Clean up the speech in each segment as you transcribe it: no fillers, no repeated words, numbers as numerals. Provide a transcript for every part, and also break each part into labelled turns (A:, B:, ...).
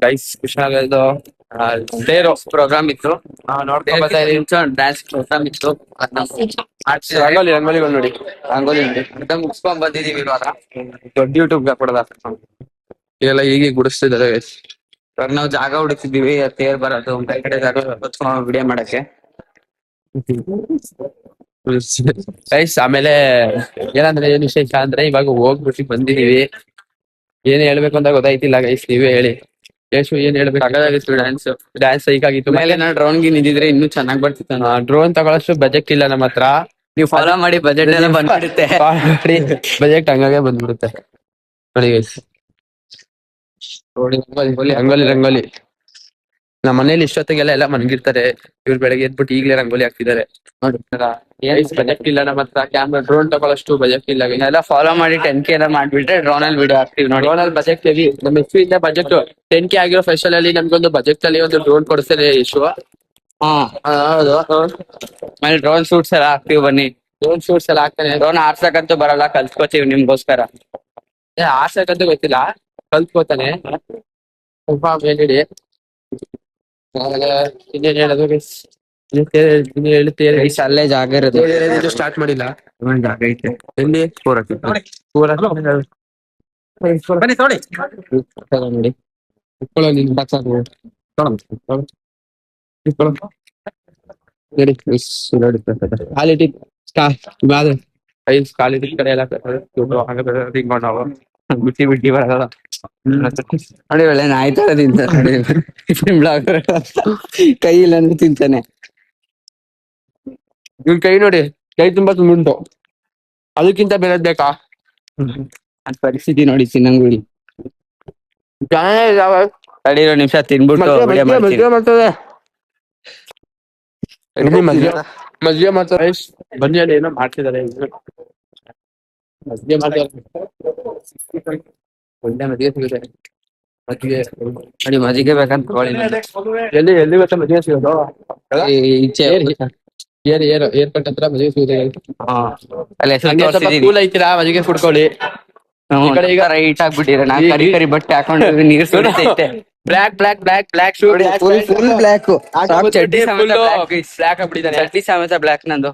A: Guys ಖುಷಿಯಾಗದು there program ಇತ್ತು ನೋಡ್ಕೊಂಡ್ ಬರ್ತಾ ಇದೀವಿ. ಡ್ಯಾನ್ಸ್ ಪ್ರೋಗ್ರಾಮ್ ಇತ್ತು ರಂಗೋಲಿ ರಂಗೋಲಿ ನೋಡಿ ರಂಗೋಲಿ ನೋಡಿ ಅಂತ ಮುಗಿಸ್ಕೊಂಡ್ ಬಂದಿದೀವಿ ಇವಾಗ. ದೊಡ್ಡ ಯೂಟ್ಯೂಬ್ ಕೊಡದ ಎಲ್ಲ ಹೀಗೆ ಗುಡಿಸ್ತಿದ್ದಾರೆ ಗೈಸ್. ಇವಾಗ ನಾವು ಜಾಗ ಹುಡುಕ್ತಿದೀವಿ ತೇರ್ ಬರೋದು ಬೇರೆ ಕಡೆ ಜಾಗ ವಿಡಿಯೋ ಮಾಡಕ್ಕೆ ಗೈಸ್. ಆಮೇಲೆ ಏನಂದ್ರೆ ಏನ್ ವಿಶೇಷ ಅಂದ್ರೆ ಇವಾಗ ಹೋಗ್ಬಿಟ್ಟು ಬಂದಿದೀವಿ. ಏನ್ ಹೇಳ್ಬೇಕು ಅಂತ ಗೊತ್ತಾಯ್ತಿಲ್ಲ ಗೈಸ್, ನೀವೇ ಹೇಳಿ. ಯಶು ಏನ್ ಹೇಳ್ಬೇಕು? ಸಗದಾಗಿತ್ತು ಡ್ಯಾನ್ಸ್, ಡ್ಯಾನ್ಸ್ ಹೀಗಾಗಿತ್ತು. ಮೇಲೆ ನಾ ಡ್ರೋನ್ ಗೆ ನಿಂತಿದ್ರೆ ಇನ್ನೂ ಚೆನ್ನಾಗ್ ಬರ್ತಿತ್ತು. ಡ್ರೋನ್ ತಗೊಳಷ್ಟು ಬಜೆಟ್ ಇಲ್ಲ ನಮ್ಮ ಹತ್ರ. ನೀವು ಫಾಲೋ ಮಾಡಿ, ಬಜೆಟ್ ಎಲ್ಲ ಬಂದ್ಬಿಡುತ್ತೆ. ಬಜೆಟ್ ಹಂಗಾಗೆ ಬಂದ್ಬಿಡುತ್ತೆ ನೋಡಿ ಗೈಸ್. ರಂಗೋಲಿ ರಂಗೋಲಿ ನಮ್ಮ ಮನೇಲಿ ಇಷ್ಟೊತ್ತಿಗೆಲ್ಲ ಎಲ್ಲ ಮನ್ಗಿರ್ತಾರೆ. ಇವ್ರು ಬೆಳಗ್ಗೆ ಎದ್ಬಿಟ್ಟು ಈಗಲೇ ರಂಗೋಲಿ ಹಾಕ್ತಿದ್ದಾರೆ ನೋಡಿ. ಬಜೆಟ್ ಇಲ್ಲ ನಮ್ಮ ಹತ್ರ. ಕ್ಯಾಮ್ರಾ ಡ್ರೋನ್ ತಗೊಳ್ಳಷ್ಟು ಬಜೆಟ್ ಇಲ್ಲ. ಎಲ್ಲ ಫಾಲೋ ಮಾಡಿ 10K ಎಲ್ಲ ಮಾಡ್ಬಿಟ್ರೆ ಡ್ರೋನ್ ಅಲ್ಲಿ ವಿಡಿಯೋ ಹಾಕ್ತಿವಿ ನೋಡಿ. ಡ್ರೋನ್ ಅಲ್ಲಿ ಬಜೆಟ್ ಹೆವಿ. ನಮ್ಮ ಎಫ್ ಇಂದ ಬಜೆಟ್ 10K ಆಗಿರೋ ಫೆಷಲ್ ಅಲ್ಲಿ ನಮ್ಗೊಂದು ಬಜೆಟ್ ಅಲ್ಲಿ ಒಂದು ಡ್ರೋನ್ ಕೊಡಿಸ್ತಾರೆ ಇಶ್ಯೂ. ಹೌದು. ಆಮೇಲೆ ಡ್ರೋನ್ ಶೂಟ್ಸ್ ಎಲ್ಲ ಹಾಕ್ತಿವಿ ಬನ್ನಿ. ಡ್ರೋನ್ ಶೂಟ್ಸ್ ಎಲ್ಲ ಹಾಕ್ತಾನೆ. ಡ್ರೋನ್ ಆರ್ಸಕ್ಕಂತೂ ಬರಲ್ಲ, ಕಲ್ತ್ಕೋತೀವಿ ನಿಮ್ಗೋಸ್ಕರ. ಆರ್ಸಕ್ಕಂತೂ ಗೊತ್ತಿಲ್ಲ, ಕಲ್ತ್ಕೋತಾನೆ ಸ್ವಲ್ಪ ಮೇಲಿಡಿ. ಇನ್ನೇನ್ ಹೇಳೋದು ಗೈಸ್? ಅಲ್ಲೇ ಜಾಗ ಇರೋದು ಸ್ಟಾರ್ಟ್ ಮಾಡಿಲ್ಲ. ಜಾಗ ಐತೆ ಎಲ್ಲಿ ನೋಡಿ. ಇಟ್ಕೊಳ್ಳೋ ನೀನ್ ಸಾಕು. ಕ್ವಾಲಿಟಿ ಕ್ವಾಲಿಟಿ ಕಡೆ ಎಲ್ಲ ನಾವು ಬಿಟ್ಟಿ ಬಿಟ್ಟಿ ಬರಲ್ಲ ನೋಡಿ. ಒಳ್ಳೆ ನಾಯಿ ತರ ತಿಂತಾನೆ ಕೈ ಇಲ್ಲ ಅಂದ್ರೆ ತಿಂತಾನೆ. ಇವ್ನ ಕೈ ನೋಡಿ, ಕೈ ತುಂಬಾ ತುಂಬಿಂಟು. ಅದಕ್ಕಿಂತ ಬೇರೆ ಬೇಕಾ? ಅದ್ ಪರಿಸ್ಥಿತಿ ನೋಡಿ ಚಿನ್ನಂಗುಡಿ. ತಡೀರೋ ನಿಮಿಷ ತಿನ್ಬಿಟ್ಟು ಮಾಡ್ತದೆ. ಮಜ್ಜಿಗೆ ಮಾಡ್ತಾರೆ ಬನ್ನಿ, ಅಲ್ಲಿ ಏನೋ ಮಾಡ್ತಿದ್ದಾರೆ. ಮಜ್ಜಿಗೆ ಮಾಡ್ತಾರೆ, ಒಳ್ಳೆ ಮಜ್ಜಿಗೆ ಸಿಗುತ್ತೆ. ಮಜ್ಜಿಗೆ ನೋಡಿ, ಮಜ್ಜಿಗೆ ಬೇಕಂತ ಎಲ್ಲಿ ಎಲ್ಲಿ ಗೊತ್ತಾ ಮಜ್ಜಿಗೆ ಸಿಗೋದು? ಏರ್ಪಟ್ ಹತ್ರ ಮಜ್ಜಿಗೆ ಸಿಗುತ್ತೆ. ಸ್ವಲ್ಪ ಕೂಲ್ ಐತಿರಾ ಮಜ್ಜಿಗೆ ಕುಡ್ಕೊಳ್ಳಿ. ಈಗ ರೈಟ್ ಆಗ್ಬಿಟ್ಟಿರ. ನಾ ಕರಿ ಕರಿ ಬಟ್ಟೆ ಹಾಕೊಂಡು ನೀರು ಸುರಿತೈತೆ. Black black black black shoe, full black. ಚಡ್ಡಿ ಸಮೇತ ಬ್ಲಾಕ್ ನಂದು.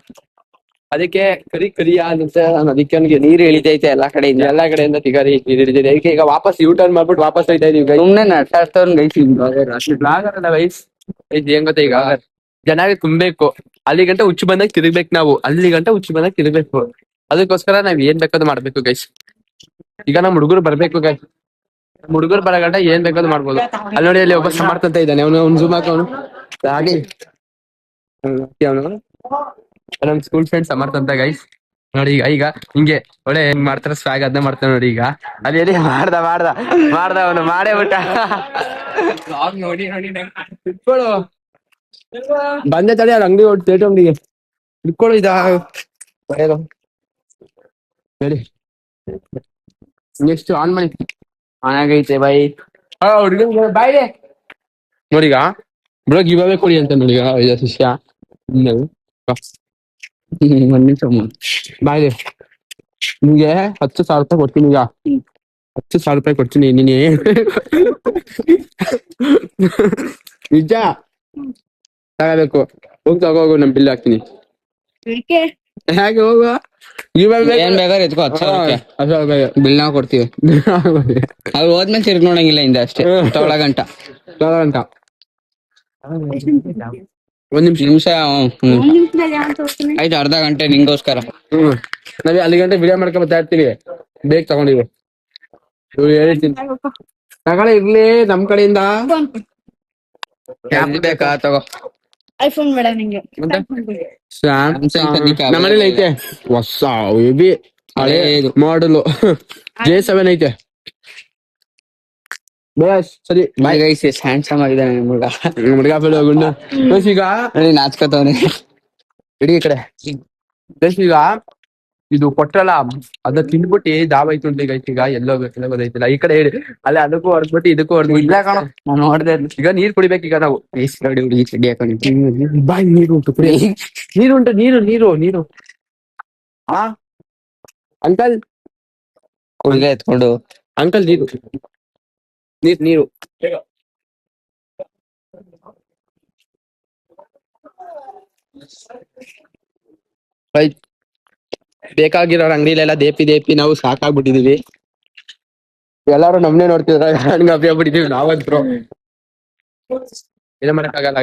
A: ಅದಕ್ಕೆ ಕರಿ ಕರಿಯ ಅನ್ನುತ್ತೆ. ಅದಕ್ಕೆ ನನಗೆ ನೀರು ಇಳಿತೈತೆ ಎಲ್ಲಾ ಕಡೆಯಿಂದ. ಎಲ್ಲಾ ಕಡೆಯಿಂದ ತಿಗಾರಿ ನೀರು ಇಳಿತೈತೆ. ಅದಕ್ಕೆ ಈಗ ವಾಪಸ್ ಯೂ ಟರ್ನ್ ಮಾಡ್ಬಿಟ್ಟು ವಾಪಸ್ ಹೋಯ್ತಾ ಇದೀವಿ. ಸುಮ್ನೆ ನಟಾಡ್ತವ್ನ ಗೈಸ್. ಬ್ಲಾಗರ್ ಅಲ್ಲ ಗೈಸ್. ಏನ್ ಗೊತ್ತಾ, ಈಗ ಜನ ತುಂಬೇಕು. ಅಲ್ಲಿ ಗಂಟ ಹುಚ್ಚು ಬಂದಾಗ ತಿರ್ಗ್ಬೇಕು ನಾವು. ಅಲ್ಲಿ ಗಂಟ ಹುಚ್ಚು ಬಂದಾಗ ತಿರ್ಗ್ಬೇಕು. ಅದಕ್ಕೋಸ್ಕರ ನಾವ್ ಏನ್ ಬೇಕಾದ್ರೂ ಮಾಡ್ಬೇಕು ಗೈಸ್. ಈಗ ನಮ್ ಹುಡುಗರು ಬರ್ಬೇಕು ಗೈಸ್. ಹುಡುಗರು ಬರ ಗಂಟ ಏನ್ ಬೇಕಾದ್ರೂ ಮಾಡ್ಬೋದು. ಅಲ್ಲಿ ನೋಡಿ, ಅಲ್ಲಿ ಒಬ್ಬ ಸಮರ್ಥ ಅಂತ ಇದ್ದಾನೆ. ಅವ್ನು ಜೂಮ್ ಹಾಕವನು ಹಾಗೆ ನಮ್ ಸ್ಕೂಲ್ ಫ್ರೆಂಡ್ ಸಮರ್ಥ ಅಂತ ಗೈಸ್. ನೋಡಿ ಈಗ ಹಿಂಗೆ ಒಳ್ಳೆ ಹೆಂಗ್ ಮಾಡ್ತಾರ ಸ್ವಾಗ್ ಅದನ್ನ ಮಾಡ್ತಾನೆ ನೋಡಿ. ಈಗ ಅಲ್ಲಿ ಎಲ್ಲಿ ಮಾಡ್ದ ಅವನು ಮಾಡೇ ಬಿಟ್ಟ. ಇಟ್ಕೊಳ್ಳು ಬಂದೆ ತಡಿ. ಅಲ್ಲಿ ಅಂಗಡಿ ತೇಟ ಅಂಗಡಿಗೆ ಇಟ್ಕೊಳ್ಳು. ಹೇಳಿ ನೆಕ್ಸ್ಟ್ ಆನ್ ಮಾಡಿ. ಆನ್ ಆಗೈತೆ ಬೈ. ಹುಡುಗ ಬಾಯ್ ನೋಡಿಗ ಬ್ರೋ ಗಿವ್ ಕೊಡಿ ಅಂತ ನೋಡಿಗ ಶಿಷ್ಯ. ಒಂದ್ ನಿಮಿಷ ಬಾಯ್. ನಿಮ್ಗೆ 10,000 ರೂಪಾಯಿ ಕೊಡ್ತೀನಿ. ಈಗ 10,000 ರೂಪಾಯಿ ಕೊಡ್ತೀನಿ. ನೀನೇ ನಿಜ ತಗೋಬೇಕು. ಹೋಗಿ ತಗೋಗು, ನಮ್ ಬಿಲ್ ಹಾಕ್ತೀನಿ. ಹೇಗೆ ಹೋಗುವ? ಏನ್ ಬೇಕಾದ್ರೆ ಎತ್ಕೋ. 10,000 ಬಿಲ್ ನಾವು ಕೊಡ್ತೀವಿ. ಅವ್ರು ಹೋದ್ಮೇಲೆ ತಿರ್ಗಿ ನೋಡಂಗಿಲ್ಲ ಹಿಂದೆ ಅಷ್ಟೇ. ತೊಳಗಂಟ ಒಂದ್ ನಿಮಿಷ ಆಯ್ತು. ಅರ್ಧ ಗಂಟೆ ನಿಂಗೋಸ್ಕರ. ನಾವ್ ಅಲ್ಲಿ ಗಂಟೆ ವಿಡಿಯೋ ಮಾಡ್ಕೊಂಡ್ ಬರ್ತಾ ಇರ್ತೀವಿ. ಬೇಗ ತಗೊಂಡಿವಿ. ಹೇಳ್ತೀನಿ ತಗೊಳ್ಳಿ. ಇರ್ಲಿ ನಮ್ ಕಡೆಯಿಂದ. ಬೇಕಾ ತಗೋ.
B: ಐಫೋನ್ ಬೇಡ ನಿಂಗೆ.
A: ನಮ್ಮನೇಲಿ ಐತೆ ಹೊಸ ಹಳೆ ಮಾಡಲು J7 ಐತೆ. ಸರಿ ಬಾಯ್ ಗೈಸ್. ಹ್ಯಾಂಡ್ಸಮ್ ಆಗಿದ್ದಾನೆ ಹುಡುಗ. ಈಗ ನಾಚ್ಕೋತವನೆ. ಇಡೀ ಕಡೆ ಈಗ ಇದು ಕೊಟ್ರಲ್ಲ ಅದ ತಿಂದ್ಬಿಟ್ಟು ದಾವ ಐತು ಗೈಸ್. ಈಗ ಎಲ್ಲೋ ಗೊತ್ತೈತಿಲ್ಲ. ಈ ಕಡೆ ಹೇಳಿ ಅಲ್ಲೇ ಅದಕ್ಕೂ ಹೊಡೆದ್ಬಿಟ್ಟು ಇದಕ್ಕೂ ಹೊಡೆದ್ಬಿಟ್ಟು ನಾನು ನೋಡ್ದೆ. ಈಗ ನೀರ್ ಕುಡಿಬೇಕು. ಈಗ ನಾವು ಹುಡುಗಿ ಚಡ್ಡಿ ಹಾಕೊಂಡು ಬಾಯ್ ನೀರು ಉಂಟು ಕುಡಿ. ನೀರು ಹಾ ಅಂಕಲ್ ಹುಡುಗ ಎತ್ಕೊಂಡು. ಅಂಕಲ್ ನೀರು ಬೇಕಾಗಿರೋರ್ ಅಂಗಡಿಲೆಲ್ಲ ದೇಪಿ ದೇಪಿ ನಾವು ಸಾಕಾಗ್ಬಿಟ್ಟಿದೀವಿ. ಎಲ್ಲಾರು ನಮ್ನೆ ನೋಡ್ತಿದ್ರ ಹಂಗ ಆಗ್ಬಿಟ್ಟಿದೀವಿ ನಾವಂತ್ರು. ಏನ್ ಮಾಡಕ್ಕಾಗಲ್ಲ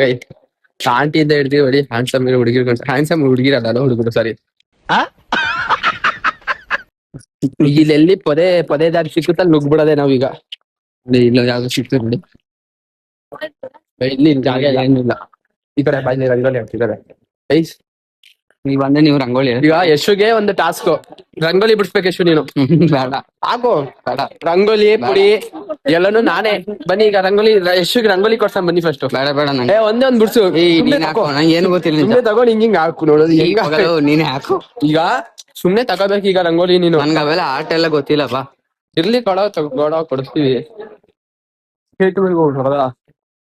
A: ಆಂಟಿಯಿಂದ ಹಿಡ್ತೀವಿ ಬರೀ ಹ್ಯಾಂಡ್ಸಮ್ ಹುಡುಗಿರ್ ಹ್ಯಾಂಡ್ಸಮ್ ಹುಡುಗಿರಲ್ಲ ಹುಡುಗರು ಸಾರಿ. ಇಲ್ಲೆಲ್ಲಿ ಪದೇದಾರಿ ಸಿಕ್ಕುತ್ತಲ್ಲಿ ನುಗ್ಬಿಡೋದೆ ನಾವೀಗ. ಇಲ್ಲ ಯಾವ್ದು ಸಿಕ್ತು ನೋಡಿ. ಇಲ್ಲಿ ಜಾಗ ಏನಿಲ್ಲ. ಈ ಕಡೆ ಬಾಯಲ್ಲಿ ರಂಗೋಲಿ ಹಾಕ್ತಿದ್ದಾರೆ.
C: ನೀವ್ ಬಂದ್ರೆ ನೀವು ರಂಗೋಲಿ
A: ಈಗ ಯಶುಗೆ ಒಂದು ಟಾಸ್ಕ್, ರಂಗೋಲಿ ಬಿಡಿಸ್ಬೇಕು ಯಶು ನೀನು. ಬೇಡ ಹಾಕು, ಬೇಡ ರಂಗೋಲಿ ಪುಡಿ ಎಲ್ಲಾನು ನಾನೇ. ಬನ್ನಿ ಈಗ ರಂಗೋಲಿ ಯಶುಗೆ ರಂಗೋಲಿ ಕೊಡ್ಸಂ ಬನ್ನಿ ಫಸ್ಟ್.
C: ಬೇಡ ಬೇಡ ನಂಗೆ
A: ಒಂದೇ ಒಂದ್ ಬಿಡ್ಸು.
C: ನಂಗೆ ಏನು ಗೊತ್ತಿಲ್ಲ.
A: ಸುಮ್ನೆ ತಗೊಂಡು ಹಿಂಗ್ ಹಾಕು ನೋಡೋದು
C: ನೀನೇ ಹಾಕು.
A: ಈಗ ಸುಮ್ನೆ ತಗೋಬೇಕು ಈಗ ರಂಗೋಲಿ ನೀನು.
C: ನನ್ಗೆ ಅವೆಲ್ಲ ಆಟ ಎಲ್ಲ ಗೊತ್ತಿಲ್ಲಪ್ಪ.
A: ಇರ್ಲಿ ಕೊಡೋ ಕೊಡಿಸ್ತೀವಿ.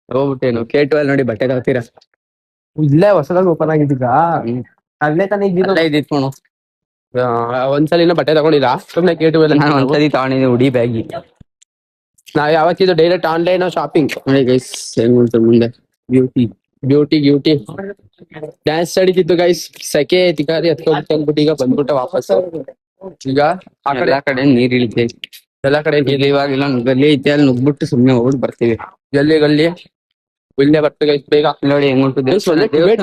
C: ಹೋಗ್ಬಿಟ್ಟೇನು K12 ನೋಡಿ ಬಟ್ಟೆ ತಗೋತೀರಾ?
A: ಇಲ್ಲೇ ಹೊಸದಾಗಿ ಓಪನ್ ಆಗಿದ್ದೀಗ. ಅಲ್ಲೇ ತಾನೇ
C: ಇದ್ದಿತ್ತು.
A: ಒಂದ್ಸಲಿನ ಬಟ್ಟೆ ತಗೊಂಡಿಲ್ಲ ಸುಮ್ನೆ K12
C: ನಾನು ಒಂದ್ಸತಿ ತಗೊಂಡಿದ್ದೀನಿ ಉಡಿ ಬ್ಯಾಗಿ.
A: ನಾವ್ ಯಾವತ್ತಿದ್ದು ಡೈರೆಕ್ಟ್ ಆನ್ಲೈನ್ ಶಾಪಿಂಗ್.
C: ಗೈಸ್ ಹೆಂಗ್ ಉಂಟು ಮುಂದೆ
A: ಬ್ಯೂಟಿ ಡ್ಯಾನ್ಸ್ ಅಡಿತಿತ್ತು ಗೈಸ್. ಸೆಕೆ ತಿಕಾರಿ ಅಂದ್ಬಿಟ್ಟು ಈಗ ಬಂದ್ಬಿಟ್ಟ ವಾಪಸ್. ಈಗ ಆ ಕಡೆ
C: ಎಲ್ಲಾ ಕಡೆ ನೀರ್ ಇಳಿತೆ.
A: ಎಲ್ಲಾ ಕಡೆ
C: ಇವಾಗ ಇಲ್ಲ ಗಲ್ಲಿ ಐತೆ ಅಲ್ಲಿ ನುಗ್ಬಿಟ್ಟು ಸುಮ್ನೆ ಹೋಗ್ಬಿಟ್ಟು ಬರ್ತೀವಿ.
A: ಗಲ್ಲಿ ಇಲ್ಲೇ ಬರ್ತ ಗೈಸ್ ಬೇಗ
C: ನೋಡಿ ಹೆಂಗ್ ಉಂಟು
A: ಟಿಬೇಟ್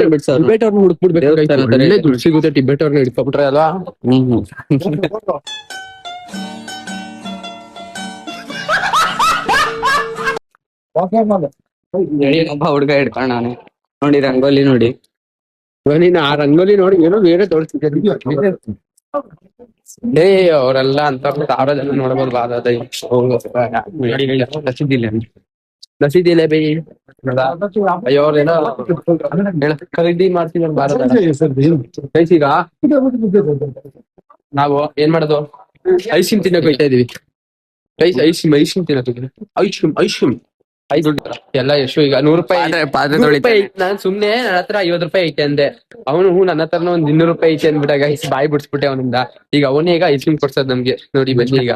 A: ಅವ್ರನ್ನ ಹುಡುಕ್ಬಿಡ್ಬೇಕು. ಒಳ್ಳೆ ದುಡ್ಡು ಸಿಗುತ್ತೆ ಟಿಬೇಟ್ ಅವ್ರನ್ನ ಹಿಡ್ಕೊಬಿಟ್ರೆ ಅಲ್ವಾ.
C: ಒಬ್ಬ ಹುಡ್ಗ ಹಿಡ್ಕೊಂಡ್ ನಾನು ನೋಡಿ ರಂಗೋಲಿ ನೋಡಿ.
A: ನೀನ್ ಆ ರಂಗೋಲಿ ನೋಡಿ ಏನೋ ಬೇರೆ ತೋರಿಸ್ತಿದ್ದೆ. ಅವರೆಲ್ಲ ಅಂತ 6 ಜನ ನೋಡ್ಬೋದು. ನಸೀದಿಲ್ಲ ಬೈ. ಅಯ್ಯೋ ಅವ್ರೇನೋ ಖರೀದಿ ಮಾಡ್ತೀವಿ ಈಗ ನಾವು ಏನ್ ಮಾಡೋದು, ಐಸಿಮ್ ತಿನ್ನಕ್ ಹೋಯ್ತಾ ಇದೀವಿ. ಐಸಿಮ್ ತಿನ್ನಕ್ ಐಶುಮ್ ಎಲ್ಲ ಯಶು ಈಗ 100 ರೂಪಾಯಿ. ನಾನ್ ಸುಮ್ನೆ ನನ್ನ ಹತ್ರ 50 ರೂಪಾಯಿ ಐತೆ ಅಂದೆ. ಅವನು ನನ್ನ ಹತ್ರನ ಒಂದ್ 200 ರೂಪಾಯಿ ಐತೆ ಅಂದ್ಬಿಟ್ಟಾಗ ಬಾಯಿ ಬಿಡ್ಸ್ಬಿಟ್ಟೆ ಅವನಿಂದ. ಈಗ ಅವನೇ ಈಗ ಐಸಿಮ್ ಕೊಡ್ಸೋದ್ ನಮ್ಗೆ ನೋಡಿ ಬನ್ನಿ. ಈಗ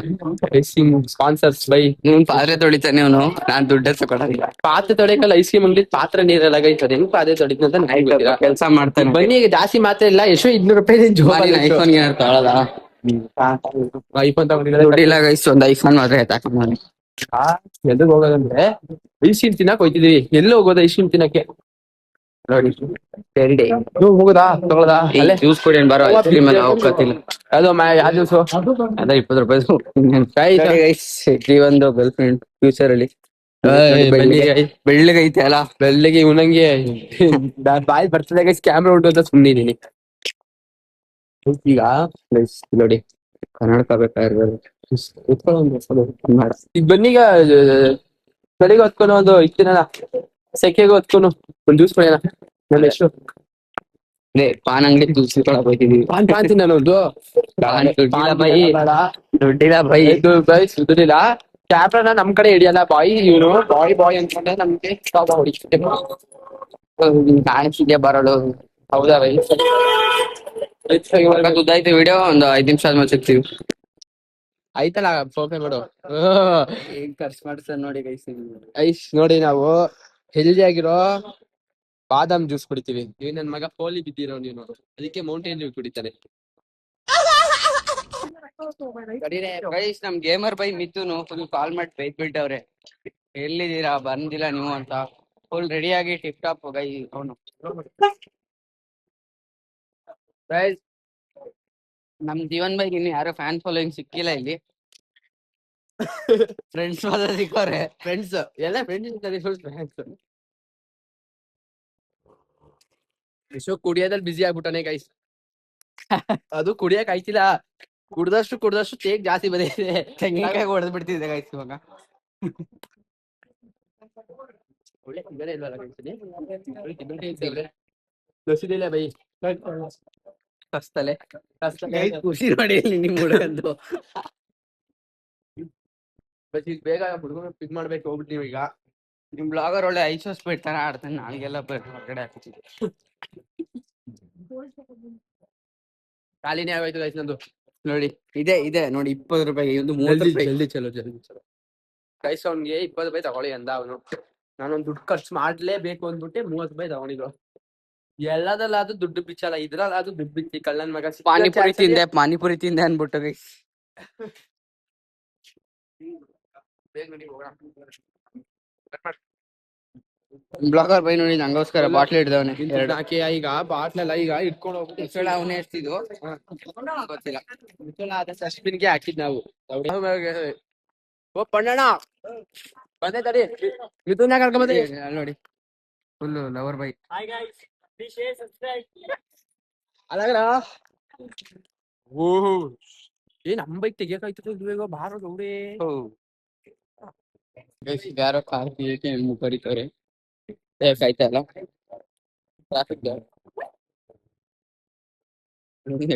A: ಐಸಿಮ್ ಸ್ಪಾನ್ಸರ್ಸ್ ಬೈ.
C: ಪಾತ್ರೆ ತೊಳಿತಾನೆ ಅವನು, ನಾನ್ ದುಡ್ಡೇ ತಗೊಳಲ್ಲ.
A: ಪಾತ್ರೆ ತೊಳೆಕಲ್ಲ ಐಸಿಮ್ ಅಂಗಡಿ ಪಾತ್ರೆ ನೀರೆಲ್ಲ ಗೈತದೆ. ಹೆಂಗ್ ಪಾತ್ರೆ ತೊಳಿತಂತ
C: ಕೆಲ್ಸ ಮಾಡ್ತಾನೆ.
A: ಬನ್ನಿ ಈಗ ಜಾಸ್ತಿ ಮಾತ್ರ ಇಲ್ಲ ಯಶು 200 ರೂಪಾಯಿ
C: ಐಫೋನ್ ತಗೊಳಲ್ಲ.
A: ಐಫೋನ್ ತಗೊಂಡಿಲ್ಲ.
C: ದುಡ್ಡಿಲ್ಲ ಗೈಸ್, ಒಂದ್ ಐಫೋನ್ ಮಾತ್ರ ತಗೊಂಡ್
A: ಎಲ್ಲಿಗೆ ಹೋಗೋದಂದ್ರೆ ಐಸಿಮ್ ತಿನ್ನಕ್ ಹೋಯ್ತಿದೀವಿ. ಎಲ್ಲಿ ಹೋಗೋದು ಐಸಿಮ್ ತಿನ್ನಕ್ಕೆ ನೋಡಿ. ಹೋಗೋದಾ ತಗೊಳದಾ ಅಲ್ಲೇ
C: ಜ್ಯೂಸ್ ಕುಡಿ ಬಾರೋ. ಐಸ್ ಕ್ರೀಮ್ ಎಲ್ಲ ಹೋಗತ್ತಿಲ್ಲ.
A: ಅದು ಯಾವ ಜ್ಯೂಸು?
C: ಅದ 20 ರೂಪಾಯಿ. ಒಂದು ಗರ್ಲ್ ಫ್ರೆಂಡ್ ಫ್ಯೂಚರ್ ಅಲ್ಲಿ ಬೆಳ್ಳಿಗೈತೆ ಅಲ್ಲ.
A: ಬೆಳ್ಳಿಗೆ ಇವನಂಗೆ ಬಾಯಿ ಬರ್ತದೆ ಕ್ಯಾಮ್ರಾ ಉಂಟು ಅಂತ ಸುಮ್ಮನಿದೀನಿ. ಈಗ
C: ನೋಡಿ ಕನ್ನಡಕ ಬೇಕಾಗಿರೋದು.
A: ಈಗ ಬನ್ನೀಗ ಬೆಳಿಗ್ಗೆ ಹೊತ್ಕೊಂಡು ಒಂದು ಇತ್ತಿನ ಸೆಕೆಗೆ ಹೊತ್ಕೊಂಡು ಒಂದು ಜ್ಯೂಸ್ ಕುಡಿಯೋಣ. ನನ್ನ ಎಷ್ಟು
C: ಪಾನ್ ಅಂಗಡಿ ಜ್ಯೂಸ್ ಕೊಡಕ್ ಹೋಗ್ತಿದೀವಿ.
A: ಪಾನ್ ತಿನ್ನೋದು
C: ದುಡ್ಡಿಲ್ಲ ಬೈ.
A: ಸುದ್ದಿಲ್ಲ ಕ್ಯಾಮ್ರಾನ ನಮ್ ಕಡೆ ಹಿಡಿಯಲ್ಲ ಬಾಯ್. ಇವನು ಬಾಯ್ ಅನ್ಕೊಂಡೆ ನಮ್ಗೆ
C: ಕಾಣಿಸಿದ್ಯಾ ಬರೋಳು.
A: ಹೌದಾ ಬೈ?
C: ಉದ್ದಾಯ್ತು ವಿಡಿಯೋ. ಒಂದು 5 ನಿಮಿಷ ಆದ್ಮೇಲೆ ಸಿಗ್ತೀವಿ.
A: ಆಯ್ತಲ್ಲ ಫೋನ್ ಪೇ ಮಾಡು.
C: ಖರ್ಚು ಮಾಡ್ತಾರೆ ನೋಡಿ ಗೈಸ್.
A: ಐಸ್ ನೋಡಿ ನಾವು ಹೆಲ್ದಿ ಆಗಿರೋ ಬಾದಾಮ್ ಜ್ಯೂಸ್ ಕುಡಿತೀವಿ. ಈಗ ನನ್ ಮಗ ಪೋಲಿ ಬಿದ್ದಿರೋ ನೀನು ಅದಕ್ಕೆ ಮೌಂಟೇನ್ ಡ್ಯೂ ಕುಡಿತಾನೆ.
C: ಗೈಸ್ ನಮ್ ಗೇಮರ್ ಬೈ ಮಿಥುನು ಫುಲ್ ಕಾಲ್ ಮಾಡಿ ಬೈಕ್ ಬಿಟ್ಟವ್ರೆ. ಎಲ್ಲಿದ್ದೀರಾ ಬಂದಿಲ್ಲ ನೀವು ಅಂತ. ಫುಲ್ ರೆಡಿ ಆಗಿ ಟಿಪ್ ಟಾಪ್ ಗೈ ಅವನು. ನಮ್ ಜೀವನ್ ಬೈಗ್ ಇನ್ನು ಯಾರು ಫ್ಯಾನ್ ಫಾಲೋಯಿಂಗ್ ಸಿಕ್ಕಿಲ್ಲ ಇಲ್ಲಿ. ಫ್ರೆಂಡ್ಸ್ ಮಾತ್ರ ಸಿಕ್ಕವ್ರೆ.
A: ಫ್ರೆಂಡ್ಸ್ ಎಲ್ಲ ಫ್ರೆಂಡ್ಸ್ ಯಶೋ ಕುಡಿಯೋದಲ್ಲಿ ಬಿಸಿ ಆಗ್ಬಿಟ್ಟಾನೆ ಗೈಸ್. ಅದು ಕುಡಿಯಕ್ ಆಯ್ತಿಲ್ಲ. ಕುಡ್ದಷ್ಟು ತೇಗ್ ಜಾಸ್ತಿ ಬಂದಿದೆ.
C: ತೆಂಗಿನಕಾಯಿ ಹೊಡೆದ್ ಬಿಡ್ತಿದ್ದೆ ಗೈಸ್ ಇವಾಗ.
A: ಒಳ್ಳೆ ತಿಂಗಳೇ ಇಲ್ವಲ್ಲ ಬೈ.
C: ಕಸ್ತಲೆ ಖುಷಿ ನೋಡಿ ನಿಮ್ ಹುಡುಗಂದು.
A: ಬೇಗ ಹುಡುಗನ ಪಿಕ್ ಮಾಡ್ಬೇಕು ಹೋಗ್ಬಿಟ್ಟು ನೀವು. ಈಗ
C: ನಿಮ್ ಬ್ಲಾಗರ್ ಒಳ್ಳೆ ಐಸೋಸ್ ಬಿಡ್ತಾನೆ ಆಡ್ತಾನೆ. ನಾಳೆಗೆಲ್ಲ ಹೊರಗಡೆ ಹಾಕ್ತಿದ್ದೆ.
A: ಖಾಲಿನೇ ಆಗೋಯ್ತು ಗೈಸ್ ನಂದು.
C: ನೋಡಿ ಇದೆ ನೋಡಿ 20 ರೂಪಾಯಿಗೆ ಒಂದು 30 ರೂಪಾಯಿ.
A: ಜಲ್ದಿ ಚಲೋ ಗೈಸ್ ಅವ್ನಿಗೆ 20 ರೂಪಾಯಿ ತಗೊಳ್ಳಿ ಅಂದ ಅವನು. ನಾನೊಂದು ದುಡ್ಡು ಖರ್ಚು ಮಾಡ್ಲೇಬೇಕು ಅಂದ್ಬಿಟ್ಟೆ 30 ರೂಪಾಯಿ ತಗೊಂಡಿದ್ರು. ಎಲ್ಲದಲ್ಲಾದ್ರೂ ದುಡ್ಡು ಬಿಚ್ಚಲ್ಲ, ಇದ್ರಲ್ಲಾದ್ರೂ ದುಡ್ಡು ಬಿಚ್ಚಿ ಕಳ್ಳನ್ ಮಗ.
C: ಪಾನಿಪುರಿ ತಿಂದೆ ಅನ್ಬಿಟ್ಟು ಗೈಸ್. ಬ್ಲಾಗರ್ ಬೈ ನೋಡಿ ನಂಗೋಸ್ಕರ ಬಾಟ್ಲಿ ಹಿಡ್ದವನೆ.
A: ಹಾಕಿ ಈಗ ಬಾಟ್ಲೆಲ್ಲ ಈಗ ಇಟ್ಕೊಂಡು ಹೋಗ್ಬಿಟ್ಟು
C: ಅವನೇ ಎಷ್ಟಿದ್ದು ಗೊತ್ತಿಲ್ಲ.
A: ಡಸ್ಟ್ಬಿನ್ಗೆ ಹಾಕಿದ್ ನಾವು. ಓ ಪಣ್ಣಣ್ಣ ಬಂದೆ ತಡಿ, ಮಿಥುನ ಕರ್ಕೊಂಡ್ ಬಂದೆ.
C: ಅಲ್ಲಿ ನೋಡಿ ಫುಲ್ ಲವರ್ ಬೈ.
A: ಅದಾಗ್ರ ಓಹೋ ನಮ್ ಬೈಕ್ ತೆಗಿಯಕಾಯ್ತದೆ ಇವಾಗ ಬಾರೋ ಗೌಡೆ.
C: ಯಾರೋ ಕಾರ್ ಕರೀತಾರೆ ಆಯ್ತಾ ಇಲ್ಲ ಟ್ರಾಫಿಕ್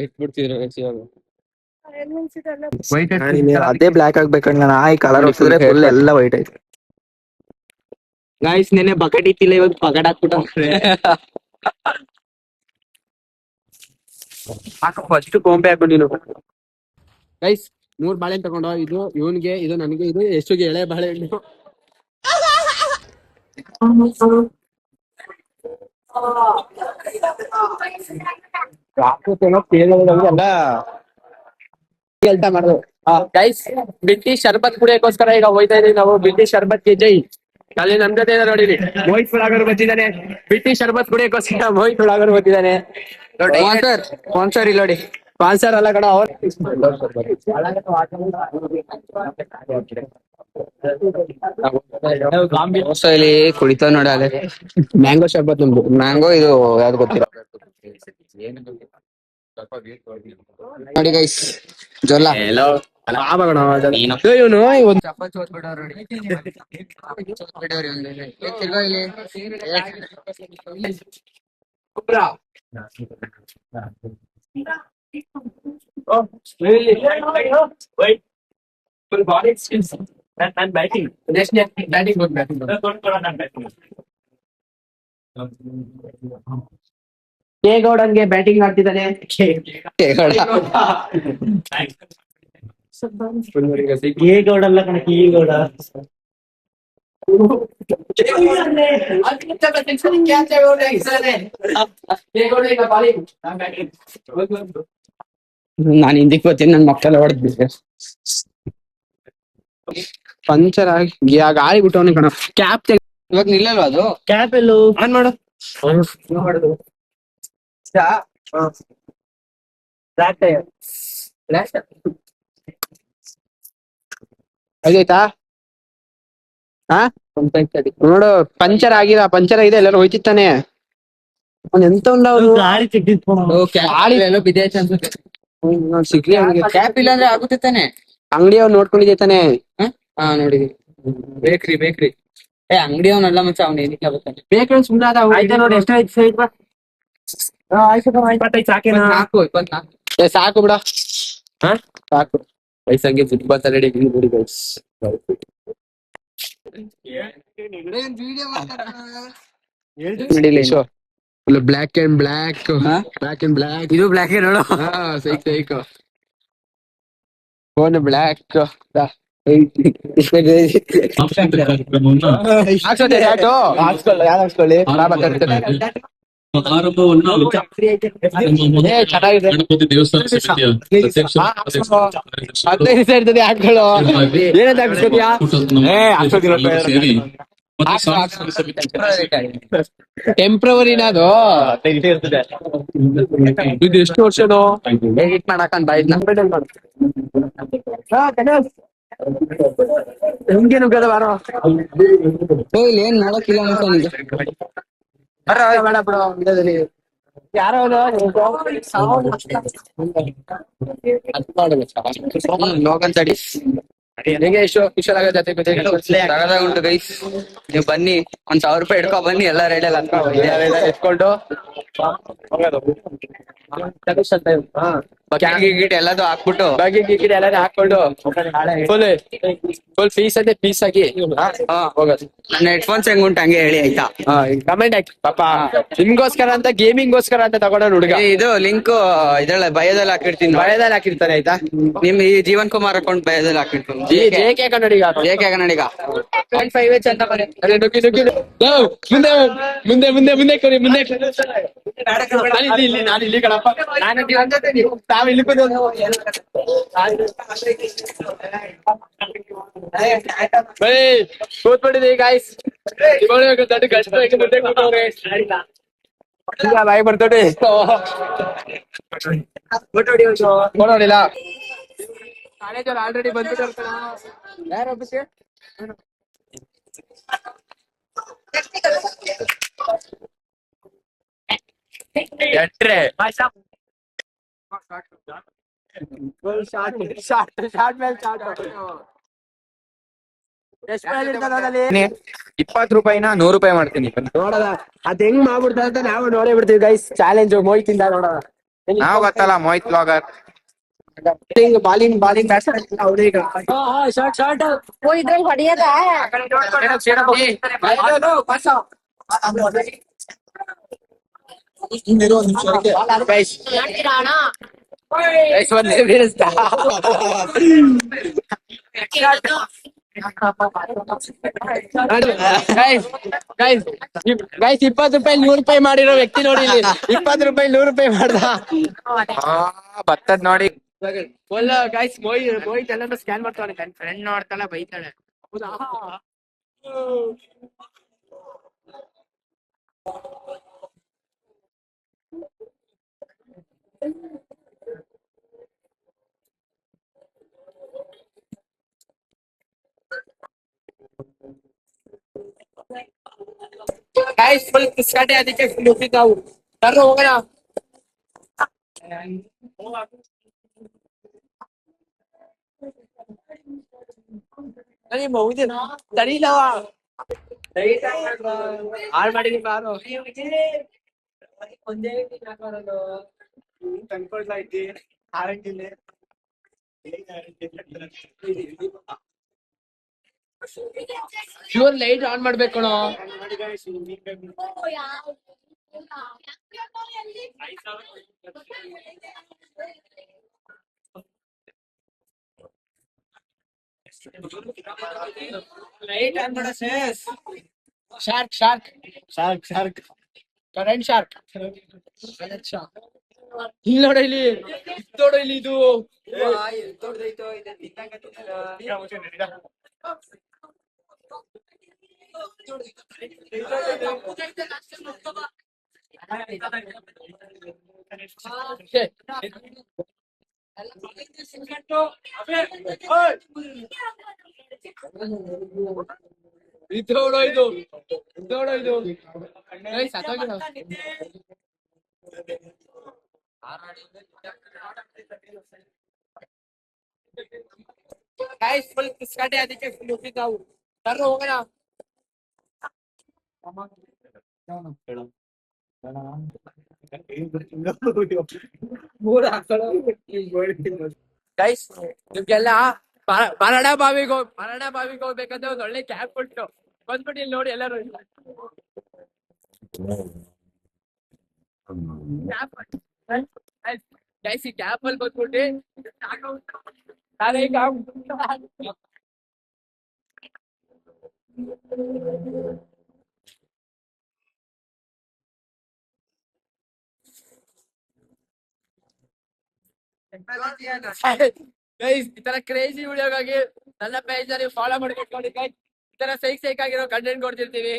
C: ಇಟ್ಬಿಡ್ತಿದ್ರು
D: ಅದೇ ಬ್ಲಾಕ್ ಆಗ್ಬೇಕಣ್ಣ, ಈ ಕಲರ್ ಹೊಡ್ಸಿದ್ರೆ ಫುಲ್ ಎಲ್ಲ ವೈಟ್ ಐತೆ.
A: ಗಾಯ್ಸ್ ನೆನೆ ಬಕೆಟ್ ಇತ್ತಿಲ್ಲ, ಇವಾಗ ಬಕೆಟ್ ಹಾಕ್ಬಿಟ್ರೆ ಫಸ್ಟ್ ಕೊಂಪೆ ಹಾಕೊಂಡು ನೀನು. ಗೈಸ್ 3 ಬಾಳೆಹಣ್ಣು ತಗೊಂಡು, ಇದು ಇವನ್ಗೆ, ಇದು ನನಗೆ, ಇದು ಎಷ್ಟುಗೆ ಎಳೆ ಬಾಳೆಹಣ್ಣು. ಕೆಲ್ಸ ಮಾಡೋದು ಗೈಸ್. ಬ್ರಿಟಿಷ್ ಶರ್ಬತ್ ಕುಡಿಯೋಕೋಸ್ಕರ ಈಗ ಹೋಯ್ತಾ ಇದೀವಿ ನಾವು. ಬ್ರಿಟಿಷ್ ಶರ್ಬತ್ಗೆ ಜೈ. ಅಲ್ಲಿ ನಮ್ ಜೊತೆ ನೋಡಿರಿ ಮೋಹಿತ್ ಫುಳಾಗರ್ ಬಂದಿದ್ದಾನೆ. ಬ್ರಿಟಿಷ್ ಶರ್ಬತ್ ಕುಡಿಯೋಕೋಸ್ಕರ ಮೋಹಿತ್ ಫುಳಾಗರ್ ಬಂದಿದ್ದಾನೆ.
C: ಸ್ಪಾನ್ಸರ್ ಇಲ್ಲ ನೋಡಿ,
A: ಸ್ಪಾನ್ಸರ್ ಅಲ್ಲ ಕಣ ಅವ್ರು.
C: ಇಲ್ಲಿ ಕುಡಿತಾವ ನೋಡಿ. ಅದೇ
A: ಮ್ಯಾಂಗೋ ಶರ್ಬತ್ ನಮ್ದು.
C: ಮ್ಯಾಂಗೋ, ಇದು ಯಾವ್ದು ಗೊತ್ತಿಲ್ಲ ನೋಡಿ ಗೈಸ್. ಜೊಲ್ಲ
A: ಇವನು ಕೆ ಗೌಡನ್ಗೆ ಬ್ಯಾಟಿಂಗ್ ಆಡ್ತಿದ್ದಾನೆ.
D: ಗೌಡಲ್ಲ ಕಣ, ಈ ಗೌಡ.
C: ನಾನು ಹಿಂದಿಕ್ ಬರ್ತೀನಿ, ನನ್ ಮಕ್ಕಳೆಲ್ಲ ಹೊಡೆದ್ಬಿಟ್ಟೆ.
A: ಪಂಚರ್ ಆಗಿ ಗಾಳಿ ಬಿಟ್ಟವನಿ ಕಣ. ಕ್ಯಾಪ್
C: ಇವಾಗ ನಿಲ್ಲಲ್ವಾ ಅದು?
D: ಕ್ಯಾಪ್ ಎಲ್ಲೂ
A: ಆನ್ ಮಾಡು. ಆಗೈತಾ? ನೋಡು ಪಂಚರ್ ಆಗಿಲ್ಲ, ಪಂಚರ್ ಆಗಿದೆ, ಎಲ್ಲರೂ ಹೋಯ್ತಿತ್ತಾನೆ. ಅವ್ನು ಎಂತ
D: ಗಾಳಿ
C: ಬಿದ್ದೈತೆ ಅನ್ಸುತ್ತೆ.
A: ಸಿಗ್ಲಿ ಅವ್ನಿಗೆ.
C: ಕ್ಯಾಪ್ ಇಲ್ಲ ಅಂದ್ರೆ ಆಗುತ್ತೆ ತಾನೆ.
A: ಅಂಗಡಿ ಅವ್ನು ನೋಡ್ಕೊಂಡಿದ್ದೆ ತಾನೆ.
C: ಹಾ ನೋಡಿದೀನಿ. ಬೇಕ್ರಿ ಅಂಗಡಿ ಅವನಲ್ಲ ಮಚ್ಚ, ಅವ್ನ ಏನಕ್ಕೆ ಆಗುತ್ತೆ
A: ಬೇಕ್ರಿ ಸುಮ್ಮನೆ ಅದ.
D: ಆಯ್ತಾ ನೋಡಿ, ಎಷ್ಟಾಯ್ತು ಸೈಡ್ ಬಾ. ಸಾಕೇನಾ?
C: 24.
A: ಸಾಕು ಬಿಡ, ಸಾಕು. ವಯಸ್ಸಂಗೆ ದುಡ್ಡು ಬರ್ತಾ ರೆಡಿ ನೋಡಿ guys. Black and black, black and black.
C: ಇದು ಬ್ಲಾಕ್ ನೋಡು.
A: ಸೈಕ್ ಫೋನ್ ಬ್ಲಾಕ್. ಹಾಕ್ಸ್ಕೊಳ್ಳಿ.
E: ಸಮಾರಂಭವನ್ನು ಗಣಪತಿ ದೇವಸ್ಥಾನ ಸಮಿತಿಯ ಅಧ್ಯಕ್ಷ
A: ಇರ್ತದೆ ಹಾಕೊಳ್ಳೋ. ಏನಂತ ಹಾಕ್ಸ್ಕೊತೀಯಾ?
E: ಸೇರಿ ಮತ್ತು ಸಾಂಸ್ಕೃತಿಕ ಸಮಿತಿ
A: ಟೆಂಪ್ರವರಿನದು. ಇದು ಎಷ್ಟು ವರ್ಷನೋ ಎಡಿಟ್ ಮಾಡಕಂತ ಹೆಂಗೆ ನುಗ್ಗದ ಬಾರೋ.
C: ಇಲ್ಲಿ ಏನ್ ನೋಡಕ್ಕಿಲ್ಲ
A: ಬೇಡ ಬಿಡು ವಿಡಿಯೋದಲ್ಲಿ. ಯಾರೋ
C: ಲೋಕಲ್ ತಡಿ.
A: ಹೇಗೆ ಇಷ್ಟ ಜೊತೆ
C: ಉಂಟು ಗೈಸ್, ನೀವು ಬನ್ನಿ, 1000 ರೂಪಾಯಿ ಇಟ್ಕೊ ಬನ್ನಿ. ಎಲ್ಲ ರೆಡಿ ಅಲ್ಲ
A: ಎತ್ಕೊಂಡು ಸತೀಶ್ ಅಂತ ಇವ್ನು.
C: ಬಕೆಟ್ ಗಿಕೆಟ್ ಎಲ್ಲದು ಹಾಕ್ಬಿಟ್ಟು
A: ಬಕೆಟ್ ಗಿಕೆಟ್ ಎಲ್ಲಾನು ಹಾಕೊಂಡು ಫುಲ್ ಫುಲ್ ಪೀಸ್ ಅಂತೆ ಪೀಸ್ ಆಗಿ ಹೋಗೋದು.
C: ನನ್ನ ಹೆಡ್ಫೋನ್ಸ್ ಹೆಂಗುಂಟು ಹಂಗೆ ಹೇಳಿ ಆಯ್ತಾ.
A: ಕಮೆಂಟ್ ಹಾಕಿ ಪಾಪ ನಿಮ್ಗೋಸ್ಕರ ಅಂತ ಗೇಮಿಂಗ್ಗೋಸ್ಕರ ಅಂತ ತಗೊಂಡ ಹುಡುಗ.
C: ಇದು ಲಿಂಕ್ ಇದ್ರಲ್ಲಿ ಬಯೋದಲ್ಲಿ ಹಾಕಿರ್ತೀನಿ.
A: ಭಯದಲ್ಲಿ ಹಾಕಿರ್ತಾರೆ ಆಯ್ತಾ.
C: ನಿಮ್ ಈ ಜೀವನ್ ಕುಮಾರ್ ಅಕೌಂಟ್ ಬಯೋದಲ್ಲಿ ಹಾಕಿರ್ತೀನಿ.
A: JK ಕನ್ನಡಿಗ
C: JK ಕನ್ನಡಿಗ.
A: ಅರೆ ನುಗ್ಗಿ ನುಗ್ಗಿ ಮುಂದೆ ಮುಂದೆ ಮುಂದೆ ಮುಂದೆ ಕರಿ ಮುಂದೆ ನಾನು ಇಲ್ಲಿ ಕಣಪ್ಪ ತಾವ್ ಇಲ್ಲಿ ಕೂತ್ಬಿಟ್ಟಿದೆ ಗಾಯ್ಸ್. ದೊಡ್ಡ ಕಷ್ಟ ಮುಂದೆ ಕೂತವ್ರೆ ಬಾಯಿ ಬರ್ತೋಡಿ ನೋಡಿಲ್ಲ ಕಾಲೇಜಲ್ಲಿ ಆಲ್ರೆಡಿ ಬಂದ್ಬಿಟ್ಟು ಯಾರು ಎಟ್ರೆ ಶಾರ್ಟ್ ಮೇಲೆ
D: ₹20 ₹100 ಮಾಡ್ತೀನಿ.
A: ನೋಡೋದ ಅದ್ ಹೆಂಗ್ ಮಾಡ್ಬಿಡ್ತಾರೆ ಅಂತ ನಾವು ನೋಡೇ ಬಿಡ್ತೀವಿ ಗೈಸ್. ಚಾಲೆಂಜ್ ಮೋಹಿತಿಂದ ನೋಡೋಣ.
D: ನಾವು ಗೊತ್ತಲ್ಲ ಮೋಹಿತ್ ಬ್ಲಾಗರ್.
A: ಬಾಲಿಂಗ್ ಬ್ಯಾಟ್ಸ್ಮನ್ ಅವ್ರೀಗ
B: ಶಾರ್ಟ್ ಓ ಇದ್ರಲ್ಲಿ ಹೊಡಿಯದ
A: ಗೈಸ್ ₹20 ₹100 ಮಾಡಿರೋ ವ್ಯಕ್ತಿ ನೋಡಿ ಇಲ್ಲಿ. ₹20 ₹100 ಮಾಡ್ದ.
D: ಬತ್ತದ್ ನೋಡಿ.
A: ಗೈಸ್ ಮೋಹಿತ್ ಎಲ್ಲಾನು ಸ್ಕ್ಯಾನ್ ಮಾಡ್ತಾನೆ. ನನ್ ಫ್ರೆಂಡ್ ನೋಡ್ತಾಳೆ ಬೈತಾಳೆ. ಹೌದಾ ಗೈಸ್ ಫುಲ್ ಕಿಸ್ಕಾಟೆ ಅದಕ್ಕೆ ಫುಲ್ ಹೋಗಿದ್ದಾವು. ಬರ್ರ ಹೋಗೋಣ. ತಡೀಲವ ಹಾಳು ಮಾಡಿದೀನಿ ಬಾರು. ಪ್ಯೂರ್ ಲೈಟ್ ಆನ್ ಮಾಡ್ಬೇಕು ಕಣೋ. ಲೈಟ್ ಆನ್ ಮಾಡ ಶಾರ್ಕ್ ಕರೆಂಟ್ ಶಾರ್ಕ್ ಇಲ್ಲಿ ನೋಡ ಇಲ್ಲಿ ನೋಡ ಇಲ್ಲಿ ಇದು ಫುಲ್ ಕಿಸ್ಕಾಟೆ ಅದಕ್ಕೆ ಫುಲ್ ಹೋಗಿದ್ದಾವು. ಬರ್ರ ಹೋಗೋಣ. ಗೈಸ್ ನಿಮ್ಗೆಲ್ಲ ಮರಣ ಬಾವಿಗೆ ಹೋಗ್ಬೇಕಂದ್ರೆ ಒಂದ್ ಒಳ್ಳೆ ಕ್ಯಾಬ್ ಕೊಟ್ಟು ಬಂದ್ಬಿಟ್ಟು ಇಲ್ಲಿ ನೋಡಿ ಎಲ್ಲರೂ. ಗೈಸ್ ಈ ಕ್ಯಾಬ್ ಅಲ್ಲಿ ಬಂದ್ಬಿಟ್ಟು ಗೈಸ್ ಈ ತರ ಕ್ರೇಜಿ ವಿಡಿಯೋಗಾಗಿ ನನ್ನ ಪೇಜ್ ನಲ್ಲಿ ಫಾಲೋ ಮಾಡಿ ಕೊಟ್ಕೊಂಡು ಗೈಸ್ ಈ ತರ ಸೈಕ್ ಆಗಿರೋ ಕಂಟೆಂಟ್ ಕೊಡ್ತಿರ್ತೀವಿ.